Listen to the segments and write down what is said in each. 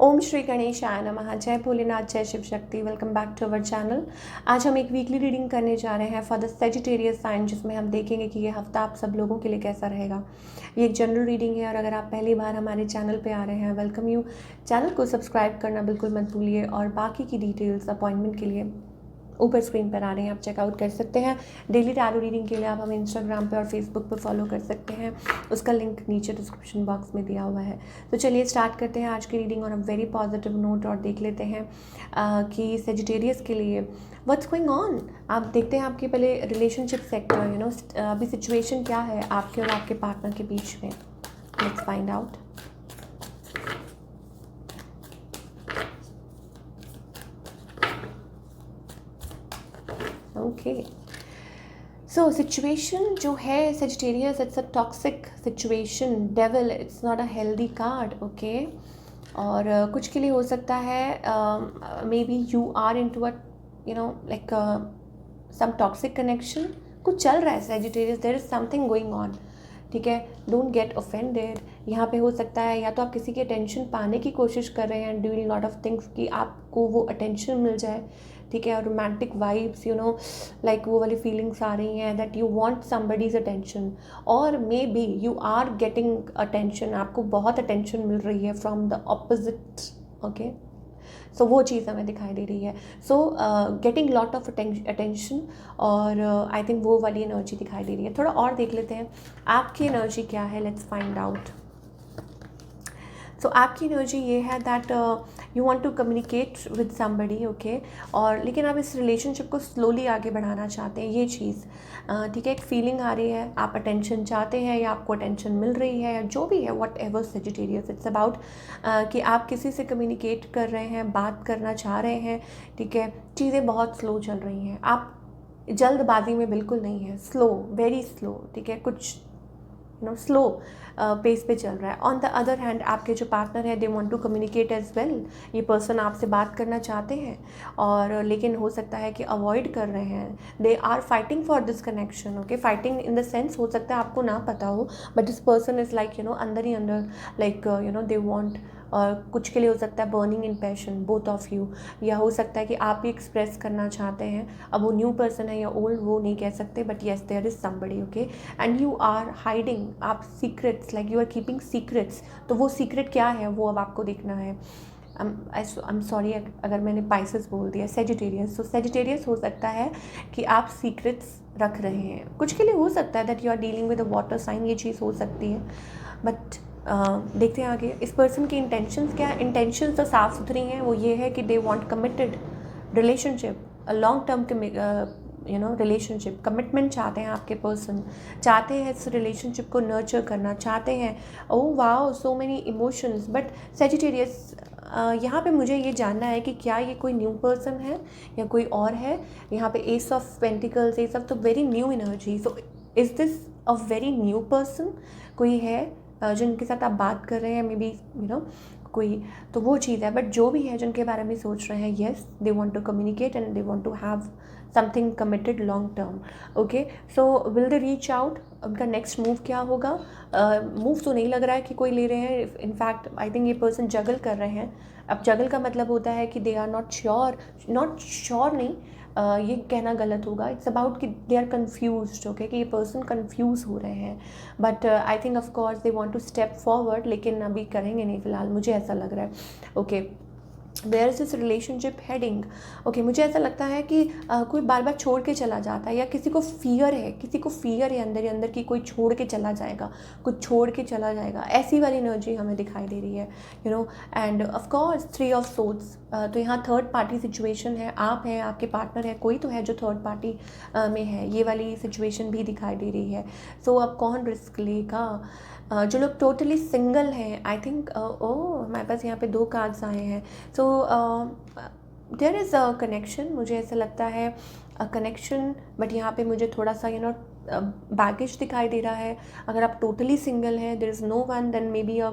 ओम श्री गणेशाय नमः। जय भोलेनाथ, जय Shiv Shakti. Welcome back to our channel. आज हम एक वीकली रीडिंग करने जा रहे हैं फॉर द सेजिटेरियस साइन, जिसमें हम देखेंगे कि ये हफ्ता आप सब लोगों के लिए कैसा रहेगा। ये एक जनरल रीडिंग है और अगर आप पहली बार हमारे चैनल पे आ रहे हैं, वेलकम यू। चैनल को सब्सक्राइब करना बिल्कुल मत भूलिए और बाकी की डिटेल्स अपॉइंटमेंट के लिए ऊपर स्क्रीन पर आ रहे हैं, आप चेकआउट कर सकते हैं। डेली टैरो रीडिंग के लिए आप हमें इंस्टाग्राम पे और फेसबुक पे फॉलो कर सकते हैं, उसका लिंक नीचे डिस्क्रिप्शन बॉक्स में दिया हुआ है। तो चलिए स्टार्ट करते हैं आज की रीडिंग और वेरी पॉजिटिव नोट और देख लेते हैं कि सेजिटेरियस के लिए व्हाट्स गोइंग ऑन। आप देखते हैं आपके पहले रिलेशनशिप सेक्टर, अभी सिचुएशन क्या है आपके और आपके पार्टनर के बीच में। Let's find out. Okay, so situation जो है Sagittarius, it's a toxic situation. Devil, it's not a healthy card. Okay, और कुछ के लिए हो सकता है maybe you are into a like some toxic connection. कुछ चल रहा है Sagittarius, there is something going on. ठीक है, डोंट गेट ऑफेंडेड। यहाँ पे हो सकता है या तो आप किसी की अटेंशन पाने की कोशिश कर रहे हैं, डूइंग लॉट ऑफ थिंग्स कि आपको वो अटेंशन मिल जाए। ठीक है, और रोमांटिक वाइब्स, लाइक वो वाली फीलिंग्स आ रही हैं that you want somebody's attention, और maybe you are getting attention. आपको बहुत अटेंशन मिल रही है from the opposite. Okay, so वो चीज़ हमें दिखाई दे रही है। So getting lot of attention, और आई थिंक वो वाली एनर्जी दिखाई दे रही है। थोड़ा और देख लेते हैं आपकी एनर्जी क्या है। Let's find out. सो आपकी एनर्जी ये है that you want to communicate with somebody. Okay, और लेकिन आप इस रिलेशनशिप को स्लोली आगे बढ़ाना चाहते हैं, ये चीज़ ठीक है। एक फीलिंग आ रही है, आप अटेंशन चाहते हैं या आपको अटेंशन मिल रही है, या जो भी है, what ever Sagittarius, it's about कि आप किसी से कम्युनिकेट कर रहे हैं, बात करना चाह रहे हैं। ठीक है, चीज़ें बहुत स्लो चल रही हैं, आप जल्दबाजी में बिल्कुल नहीं है, स्लो, वेरी स्लो। ठीक है, कुछ स्लो पेस पे चल रहा है। ऑन द अदर हैंड आपके जो पार्टनर है, they want to communicate as well. ये पर्सन आपसे बात करना चाहते हैं, और लेकिन हो सकता है कि अवॉइड कर रहे हैं। They are fighting for this connection. Okay, fighting in the sense, हो सकता है आपको ना पता हो, but this person is like अंदर ही अंदर, लाइक दे वॉन्ट। और कुछ के लिए हो सकता है burning in passion, both of you. या हो सकता है कि आप भी एक्सप्रेस करना चाहते हैं। अब वो न्यू पर्सन है या ओल्ड, वो नहीं कह सकते, but yes there is somebody. Okay, and you are hiding, आप secrets, like you are keeping secrets. तो वो सीक्रेट क्या है वो अब आपको देखना है। आई एम सॉरी अगर मैंने पाइसेस बोल दिया, सेजिटेरियस। तो सेजिटेरियस हो सकता है कि आप सीक्रेट्स रख रहे हैं। कुछ के लिए हो सकता है that you are dealing with a water sign, ये चीज़ हो सकती है। बट देखते हैं आगे इस पर्सन की इंटेंशंस क्या है। इंटेंशंस तो साफ़ सुथरी हैं, वो ये है कि they want committed relationship, a long term relationship, commitment चाहते हैं आपके पर्सन, चाहते हैं इस रिलेशनशिप को नर्चर करना चाहते हैं। Oh wow, so many emotions. But Sagittarius, यहाँ पे मुझे ये जानना है कि क्या ये कोई न्यू पर्सन है या कोई और है। यहाँ पे एस ऑफ पेंटिकल्स, ये सब तो very new energy. So is this a very new person? कोई है जिनके साथ आप बात कर रहे हैं, मे बी कोई, तो वो चीज़ है। बट जो भी है जिनके बारे में सोच रहे हैं, yes they want to communicate and they want to have something committed long term. Okay, so will they reach out? उनका नेक्स्ट मूव क्या होगा? मूव तो नहीं लग रहा है कि कोई ले रहे हैं। इनफैक्ट आई थिंक ये पर्सन जगल कर रहे हैं। अब जगल का मतलब होता है कि they are not sure, not sure नहीं, ये कहना गलत होगा। इट्स अबाउट कि दे आर कन्फ्यूज। ओके, कि ये पर्सन कन्फ्यूज़ हो रहे हैं। But I think of course they want to step forward, लेकिन अभी करेंगे नहीं फिलहाल, मुझे ऐसा लग रहा है। Okay, where is this relationship heading? Okay, मुझे ऐसा लगता है कि कोई बार बार छोड़ के चला जाता है, या किसी को फियर है, अंदर ही अंदर कि कोई छोड़ के चला जाएगा, कुछ छोड़ के चला जाएगा। ऐसी वाली एनर्जी हमें दिखाई दे रही है, end of course 3 of swords. तो यहाँ थर्ड पार्टी सिचुएशन है, आप हैं, आपके पार्टनर है, कोई तो है जो थर्ड पार्टी में है, ये वाली सिचुएशन भी दिखाई दे रही है। सो अब कौन रिस्क लेगा? जो लोग टोटली सिंगल हैं, आई थिंक हमारे पास यहाँ पे 2 कार्ड्स आए हैं। So there is a connection, मुझे ऐसा लगता है कनेक्शन, बट यहाँ पे मुझे थोड़ा सा बैगेज दिखाई दे रहा है। अगर आप टोटली सिंगल हैं, there is no one, then maybe a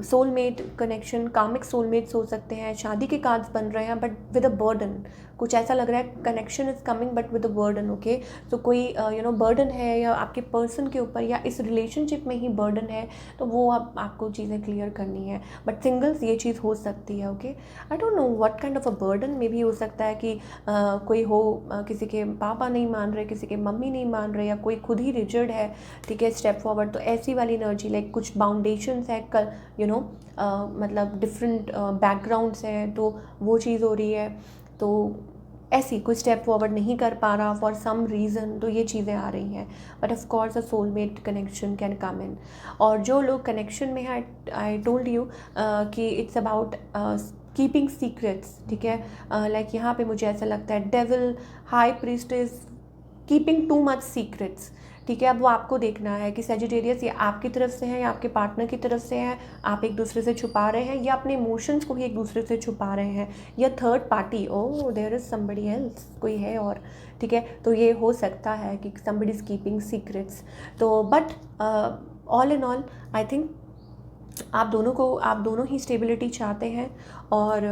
soulmate connection, karmic soulmates हो सकते हैं, शादी के कार्ड्स बन रहे हैं बट विद अ बर्डन। कुछ ऐसा लग रहा है connection is coming but with a burden, okay. So कोई बर्डन है या आपके पर्सन के ऊपर या इस रिलेशनशिप में ही बर्डन है, तो वो अब आपको चीज़ें क्लियर करनी है। बट सिंगल्स ये चीज़ हो सकती है, okay. I don't know what kind of a burden, may be हो सकता है कि कोई हो, किसी के पापा नहीं मान रहे, किसी के मम्मी नहीं मान रहे, या कोई खुद ही रिजिड है, ठीक है, स्टेप फॉरवर्ड। तो ऐसी वाली एनर्जी, लाइक कुछ बाउंडेशंस है, मतलब डिफरेंट बैकग्राउंड्स हैं, तो वो चीज़ हो रही है। तो ऐसी कोई स्टेप फॉरवर्ड नहीं कर पा रहा फॉर सम रीज़न, तो ये चीज़ें आ रही हैं। But of course a soulmate connection can come in. और जो लोग कनेक्शन में हैं, आई टोल्ड यू कि इट्स अबाउट कीपिंग सीक्रेट्स, ठीक है। लाइक यहाँ पे मुझे ऐसा लगता है devil, high priest is keeping too much secrets, ठीक है। अब वो आपको देखना है कि सेजिटेरियस ये आपकी तरफ से है या आपके पार्टनर की तरफ से है, आप एक दूसरे से छुपा रहे हैं, या अपने इमोशंस को ही एक दूसरे से छुपा रहे हैं, या third party, oh there is somebody else, कोई है और, ठीक है। तो ये हो सकता है कि समबडी इज़ कीपिंग सीक्रेट्स। तो but all in all I think आप दोनों ही स्टेबिलिटी चाहते हैं, और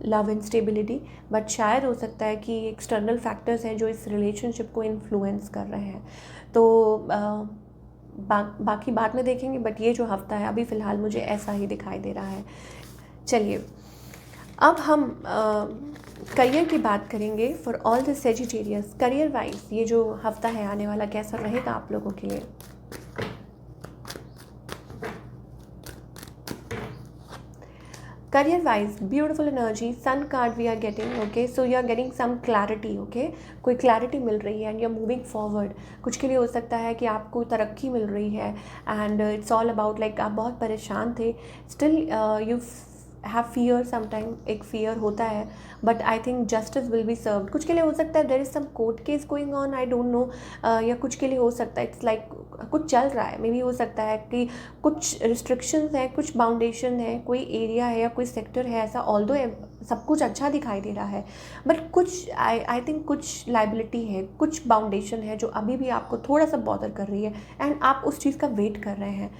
लव एंड स्टेबिलिटी। बट शायद हो सकता है कि एक्सटर्नल फैक्टर्स हैं जो इस रिलेशनशिप को इन्फ्लुएंस कर रहे हैं। तो बाकी बाद में देखेंगे, बट ये जो हफ्ता है अभी फ़िलहाल मुझे ऐसा ही दिखाई दे रहा है। चलिए, अब हम करियर की बात करेंगे for all the Sagittarius. Career wise ये जो हफ्ता है आने वाला कैसा रहेगा आप लोगों के लिए। career wise, beautiful energy, sun card we are getting, okay, so you are getting some clarity, okay, कोई clarity मिल रही है and you are moving forward। कुछ के लिए हो सकता है कि आपको तरक्की मिल रही है, and it's all about like आप बहुत परेशान थे, still you have fear sometime, एक fear होता है, but I think justice will be served. कुछ के लिए हो सकता है there is some court case going on, I don't know, या कुछ के लिए हो सकता है इट्स लाइक कुछ चल रहा है, मे बी हो सकता है कि कुछ रिस्ट्रिक्शंस हैं, कुछ बाउंडेशन है, कोई एरिया है या कोई सेक्टर है ऐसा, ऑल्दो सब कुछ अच्छा दिखाई दे रहा है, बट कुछ आई थिंक कुछ लाइबिलिटी है, कुछ बाउंडेशन है जो अभी भी आपको थोड़ा सा बॉदर कर रही है, एंड आप उस चीज़ का वेट कर रहे हैं,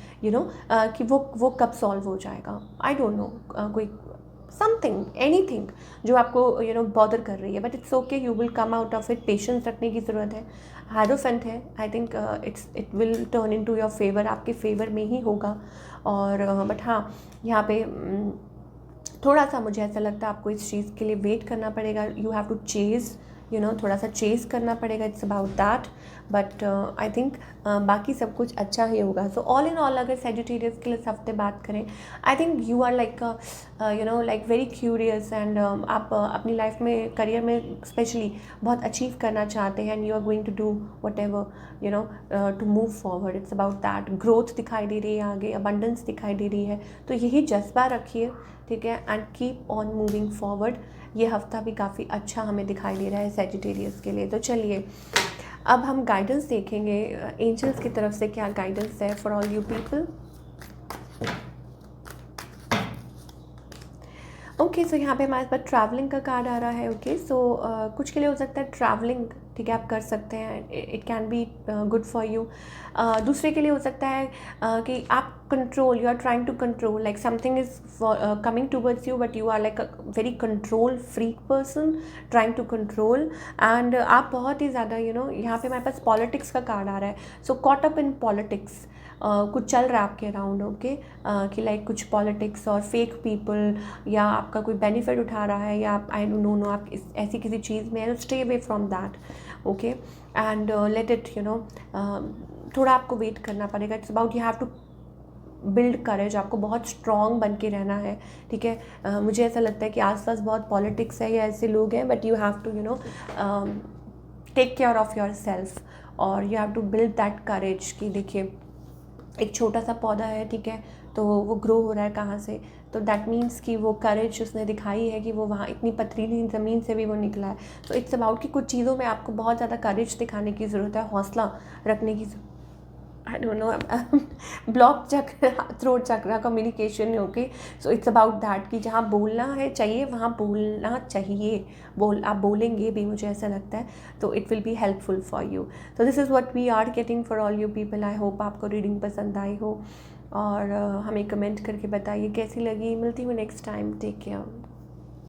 कि वो कब सॉल्व हो जाएगा। आई डोंट नो, कोई समथिंग, एनीथिंग जो आपको बॉदर कर रही है, but it's okay, you will come out of it. Patience रखने की ज़रूरत है। हायरोफेंट है, I think it will turn in to your favour, आपके फेवर में ही होगा। और बट हाँ, यहाँ पे थोड़ा सा मुझे ऐसा लगता है आपको इस चीज़ के लिए वेट करना पड़ेगा। यू हैव टू चेज़, थोड़ा सा चेज़ करना पड़ेगा, it's about that. But I think बाकी सब कुछ अच्छा ही होगा। सो ऑल इन ऑल अगर सेजिटेरियस के लिए इस हफ्ते बात करें, I think you are like like very curious, and आप अपनी लाइफ में, करियर में स्पेशली बहुत अचीव करना चाहते हैं, and you are going to do whatever to move forward. It's about that. Growth दिखाई दे रही है आगे, अबंडेंस दिखाई दे रही है, तो यही जज्बा रखिए, ठीक है, and keep on moving forward. ये हफ्ता भी काफ़ी अच्छा हमें दिखाई दे रहा है सेजिटेरियस के लिए। तो चलिए, अब हम गाइडेंस देखेंगे, एंजल्स की तरफ से क्या गाइडेंस है for all you people. Okay, so यहाँ पे हमारे पास ट्रैवलिंग का कार्ड आ रहा है। ओके, सो कुछ के लिए हो सकता है ट्रैवलिंग, ठीक है, आप कर सकते हैं, it can be good for you. दूसरे के लिए हो सकता है कि आप control, you are trying to control, like something is coming towards you, but you are like a very control freak person, trying to control, and आप बहुत ही ज़्यादा यहाँ पे हमारे पास पॉलिटिक्स का कार्ड आ रहा है। सो कॉट अप इन पॉलिटिक्स, कुछ चल रहा है आपके अराउंड, ओके, कि लाइक कुछ पॉलिटिक्स और फेक पीपल, या आपका कोई बेनिफिट उठा रहा है, या आप आई डोंट नो आप ऐसी किसी चीज़ में, stay away from that, okay, and let it थोड़ा आपको वेट करना पड़ेगा। It's about you have to build courage, आपको बहुत स्ट्रॉन्ग बन के रहना है, ठीक है। मुझे ऐसा लगता है कि आसपास बहुत पॉलिटिक्स है या ऐसे लोग हैं, but you have to take care of yourself, और you have to build that courage कि देखिए एक छोटा सा पौधा है, ठीक है, तो वो ग्रो हो रहा है कहाँ से, तो दैट मीन्स कि वो करेज उसने दिखाई है कि वो वहाँ इतनी पथरीली ज़मीन से भी वो निकला है। तो इट्स अबाउट कि कुछ चीज़ों में आपको बहुत ज़्यादा करेज दिखाने की ज़रूरत है, हौसला रखने की आई डोंट नो ब्लॉक चक्र, थ्रोट चक्र, communication, okay. So it's about that कि जहाँ बोलना है चाहिए वहाँ बोलना चाहिए. आप बोलेंगे भी, मुझे ऐसा लगता है, तो it will be helpful for you. तो this is what we are getting for all you people. I hope आपको रीडिंग पसंद आई हो, और हमें कमेंट करके बताइए कैसी लगी. मिलती हूँ नेक्स्ट टाइम. Take care.